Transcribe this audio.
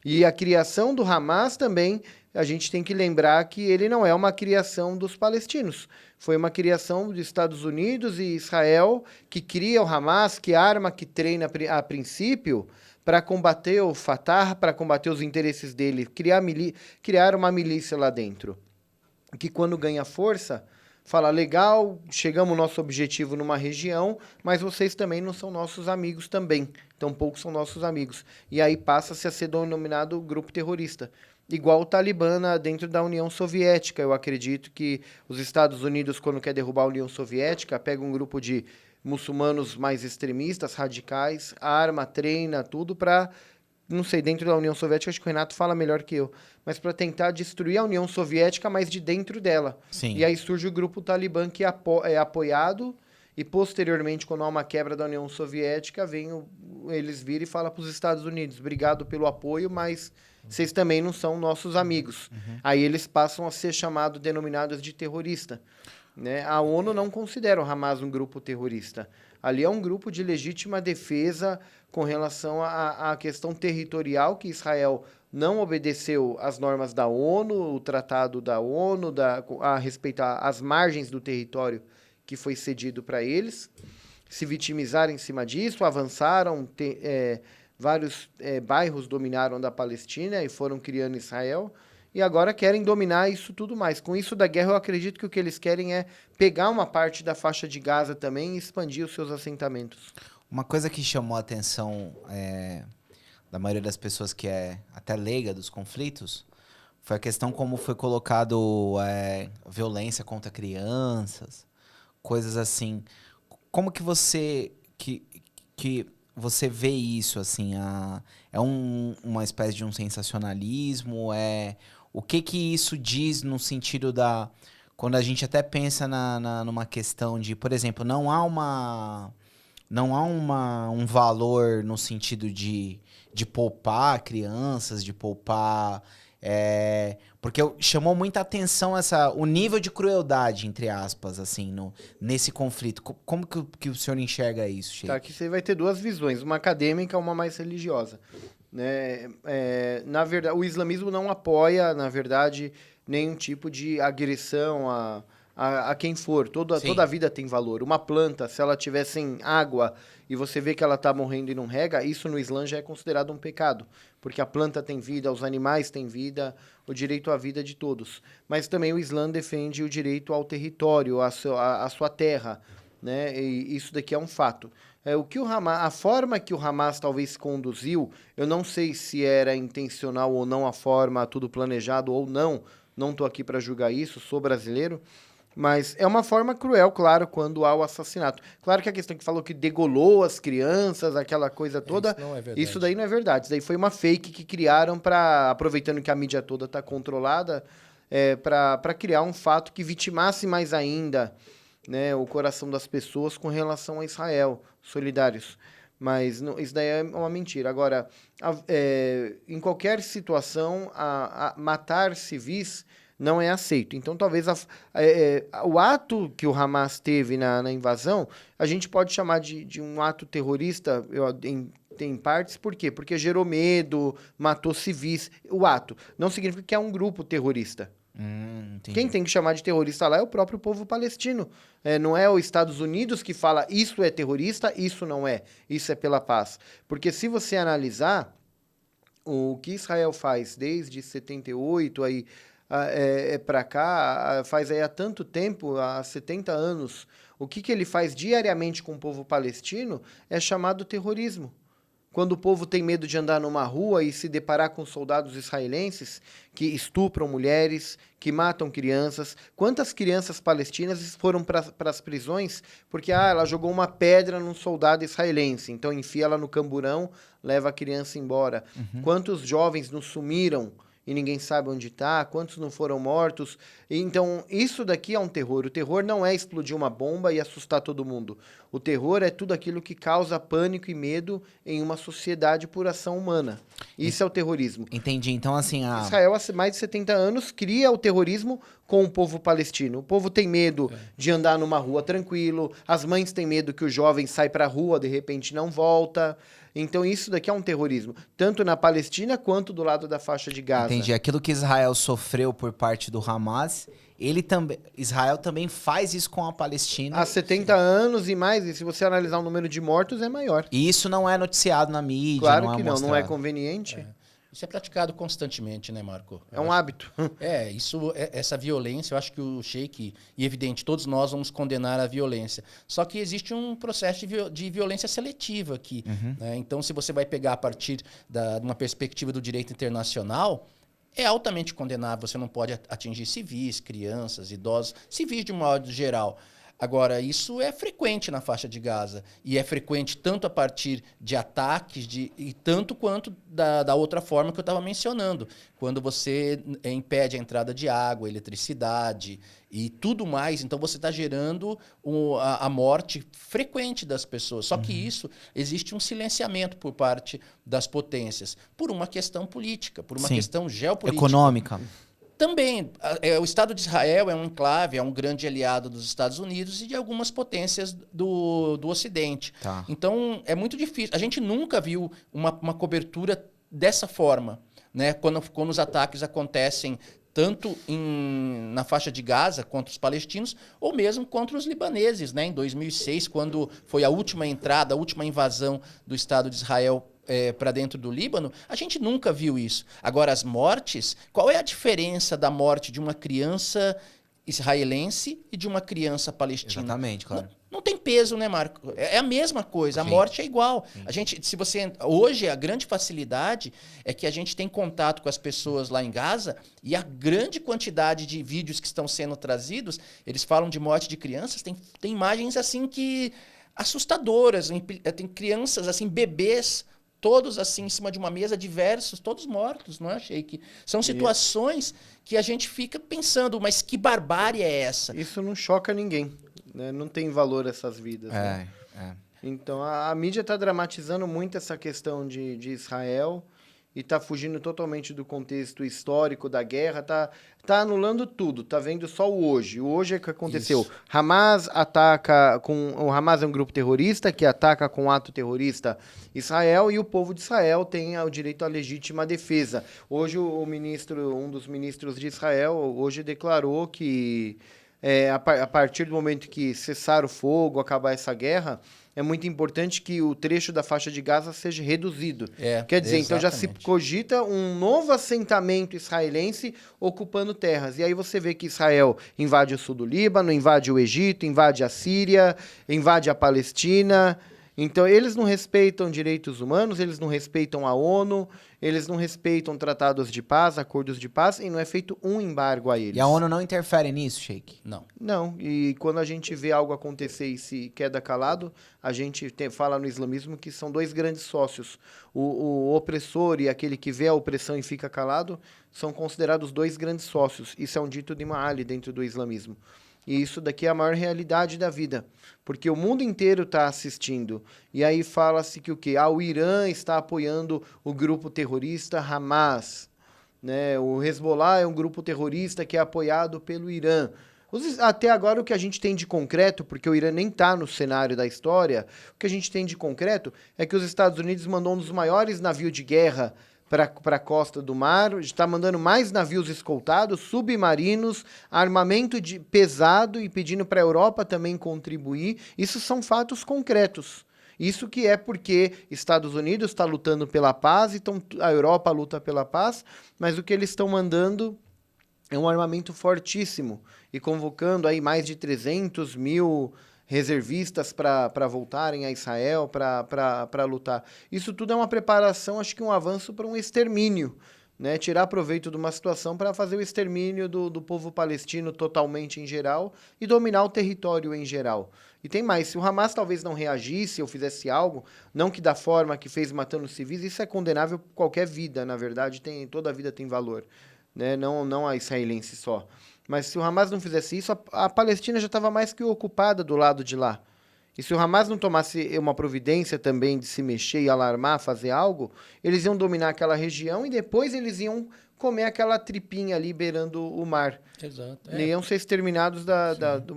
E a criação do Hamas também, a gente tem que lembrar que ele não é uma criação dos palestinos. Foi uma criação dos Estados Unidos e Israel, que cria o Hamas, que arma, que treina a princípio, para combater o Fatah, para combater os interesses dele, criar uma milícia lá dentro. Que quando ganha força, fala, legal, chegamos ao nosso objetivo numa região, mas vocês também não são nossos amigos também. Então, poucos são nossos amigos. E aí passa-se a ser denominado grupo terrorista. Igual o Talibã dentro da União Soviética. Eu acredito que os Estados Unidos, quando quer derrubar a União Soviética, pega um grupo de muçulmanos mais extremistas, radicais, arma, treina, tudo para, não sei, dentro da União Soviética, acho que o Renato fala melhor que eu, mas para tentar destruir a União Soviética, mas de dentro dela. Sim. E aí surge o grupo Talibã, que é apoiado, e posteriormente, quando há uma quebra da União Soviética, eles viram e falam para os Estados Unidos, obrigado pelo apoio, mas vocês também não são nossos amigos. Aí eles passam a ser denominados de terrorista. Né? A ONU não considera o Hamas um grupo terrorista. Ali é um grupo de legítima defesa com relação à questão territorial, que Israel não obedeceu às normas da ONU, o tratado da ONU, a respeitar as margens do território que foi cedido para eles, se vitimizaram em cima disso, avançaram, vários bairros dominaram da Palestina e foram criando Israel, e agora querem dominar isso tudo mais. Com isso da guerra, eu acredito que o que eles querem é pegar uma parte da faixa de Gaza também e expandir os seus assentamentos. Uma coisa que chamou a atenção da maioria das pessoas que é até leiga dos conflitos foi a questão como foi colocado violência contra crianças, coisas assim. Como que você você vê isso, assim? Uma espécie de um sensacionalismo? O que isso diz no sentido da... Quando a gente até pensa numa questão de, por exemplo, não há um valor no sentido de poupar crianças, de poupar... porque chamou muita atenção o nível de crueldade, entre aspas, assim, nesse conflito. Como que o senhor enxerga isso, Sheik? Tá, aqui você vai ter duas visões, uma acadêmica e uma mais religiosa. Né? Na verdade, o islamismo não apoia, na verdade, nenhum tipo de agressão a quem for. Toda a vida tem valor. Uma planta, se ela tiver sem água e você vê que ela está morrendo e não rega, isso no Islã já é considerado um pecado. Porque a planta tem vida, os animais têm vida, o direito à vida de todos. Mas também o Islã defende o direito ao território, à sua terra. Né? E isso daqui é um fato. A forma que o Hamas talvez conduziu, eu não sei se era intencional ou não a forma, tudo planejado ou não. Não estou aqui para julgar isso, sou brasileiro. Mas é uma forma cruel, claro, quando há o assassinato. Claro que a questão que falou que degolou as crianças, aquela coisa toda, Isso não é verdade. isso daí não é verdade. Isso daí foi uma fake que criaram para, aproveitando que a mídia toda está controlada, para criar um fato que vitimasse mais ainda, né, o coração das pessoas com relação a Israel, solidários. Mas isso daí é uma mentira. Agora, em qualquer situação, matar civis não é aceito. Então, talvez o ato que o Hamas teve na invasão, a gente pode chamar de um ato terrorista em partes. Por quê? Porque gerou medo, matou civis. O ato não significa que é um grupo terrorista. Quem tem que chamar de terrorista lá é o próprio povo palestino. Não é os Estados Unidos que fala isso é terrorista, isso não é. Isso é pela paz. Porque se você analisar o que Israel faz desde 78 aí, para cá, faz aí há tanto tempo, há 70 anos, o que ele faz diariamente com o povo palestino é chamado terrorismo. Quando o povo tem medo de andar numa rua e se deparar com soldados israelenses que estupram mulheres, que matam crianças. Quantas crianças palestinas foram para as prisões porque ela jogou uma pedra num soldado israelense, então enfia ela no camburão, leva a criança embora. Quantos jovens não sumiram e ninguém sabe onde está, quantos não foram mortos. Então, isso daqui é um terror. O terror não é explodir uma bomba e assustar todo mundo. O terror é tudo aquilo que causa pânico e medo em uma sociedade por ação humana. Isso é o terrorismo. Entendi. Então, assim... Israel, há mais de 70 anos, cria o terrorismo com o povo palestino. O povo tem medo de andar numa rua tranquilo, as mães têm medo que o jovem sai para a rua, de repente não volta. Então isso daqui é um terrorismo, tanto na Palestina quanto do lado da faixa de Gaza. Entendi. Aquilo que Israel sofreu por parte do Hamas, Israel também faz isso com a Palestina. Há 70 anos e mais, e se você analisar o número de mortos, é maior. E isso não é noticiado na mídia, Claro não é que mostrado. não é conveniente. Isso é praticado constantemente, né, Marco? É um hábito. Essa violência, eu acho que o Sheik, e evidente, todos nós vamos condenar a violência. Só que existe um processo de violência seletiva aqui. Né? Então, se você vai pegar a partir de uma perspectiva do direito internacional, é altamente condenável. Você não pode atingir civis, crianças, idosos, civis de um modo geral. Agora, isso é frequente na faixa de Gaza. E é frequente tanto a partir de ataques, e tanto quanto da outra forma que eu estava mencionando. Quando você impede a entrada de água, eletricidade e tudo mais, então você está gerando a morte frequente das pessoas. Só que isso, existe um silenciamento por parte das potências, por uma questão política, por uma questão geopolítica. Econômica. Também, o Estado de Israel é um enclave, é um grande aliado dos Estados Unidos e de algumas potências do Ocidente. Tá. Então, é muito difícil. A gente nunca viu uma cobertura dessa forma, né? Quando os ataques acontecem tanto na faixa de Gaza contra os palestinos, ou mesmo contra os libaneses, né? Em 2006, quando foi a última entrada, a última invasão do Estado de Israel para dentro do Líbano, a gente nunca viu isso. Agora, as mortes, qual é a diferença da morte de uma criança israelense e de uma criança palestina? Exatamente, claro. Não tem peso, né, Marco? É a mesma coisa, a morte é igual. A gente, hoje, a grande facilidade é que a gente tem contato com as pessoas lá em Gaza e a grande quantidade de vídeos que estão sendo trazidos, eles falam de morte de crianças, tem imagens assim que assustadoras, tem crianças assim, bebês, todos assim em cima de uma mesa, diversos, todos mortos, não é, Sheik? São situações que a gente fica pensando, mas que barbárie é essa? Isso não choca ninguém, né? Não tem valor essas vidas. Né? Então a mídia está dramatizando muito essa questão de Israel e está fugindo totalmente do contexto histórico da guerra, tá anulando tudo, tá vendo só o hoje. O hoje é que aconteceu. Isso. Hamas ataca o Hamas é um grupo terrorista que ataca com ato terrorista Israel e o povo de Israel tem o direito à legítima defesa. Hoje um dos ministros de Israel hoje declarou que a partir do momento que cessar o fogo, acabar essa guerra, é muito importante que o trecho da faixa de Gaza seja reduzido. Quer dizer, então já se cogita um novo assentamento israelense ocupando terras. E aí você vê que Israel invade o sul do Líbano, invade o Egito, invade a Síria, invade a Palestina. Então, eles não respeitam direitos humanos, eles não respeitam a ONU, eles não respeitam tratados de paz, acordos de paz, e não é feito um embargo a eles. E a ONU não interfere nisso, Sheik? Não. Não, e quando a gente vê algo acontecer e se queda calado, a gente fala no islamismo que são dois grandes sócios. O opressor e aquele que vê a opressão e fica calado são considerados dois grandes sócios. Isso é um dito de Ma'ali dentro do islamismo. E isso daqui é a maior realidade da vida, porque o mundo inteiro está assistindo. E aí fala-se que o quê? O Irã está apoiando o grupo terrorista Hamas. Né? O Hezbollah é um grupo terrorista que é apoiado pelo Irã. Até agora o que a gente tem de concreto, porque o Irã nem está no cenário da história, o que a gente tem de concreto é que os Estados Unidos mandou um dos maiores navios de guerra para a costa do mar, está mandando mais navios escoltados, submarinos, armamento pesado e pedindo para a Europa também contribuir. Isso são fatos concretos. Isso que é porque Estados Unidos está lutando pela paz, então a Europa luta pela paz, mas o que eles estão mandando é um armamento fortíssimo e convocando aí mais de 300 mil reservistas para voltarem a Israel, para lutar. Isso tudo é uma preparação, acho que um avanço para um extermínio, né? Tirar proveito de uma situação para fazer o extermínio do povo palestino totalmente em geral e dominar o território em geral. E tem mais, se o Hamas talvez não reagisse ou fizesse algo, não que da forma que fez matando civis, isso é condenável por qualquer vida, na verdade, toda vida tem valor, né? Não a israelense só. Mas se o Hamas não fizesse isso, a Palestina já estava mais que ocupada do lado de lá. E se o Hamas não tomasse uma providência também de se mexer e alarmar, fazer algo, eles iam dominar aquela região e depois eles iam comer aquela tripinha ali beirando o mar. Exato. Iam ser exterminados do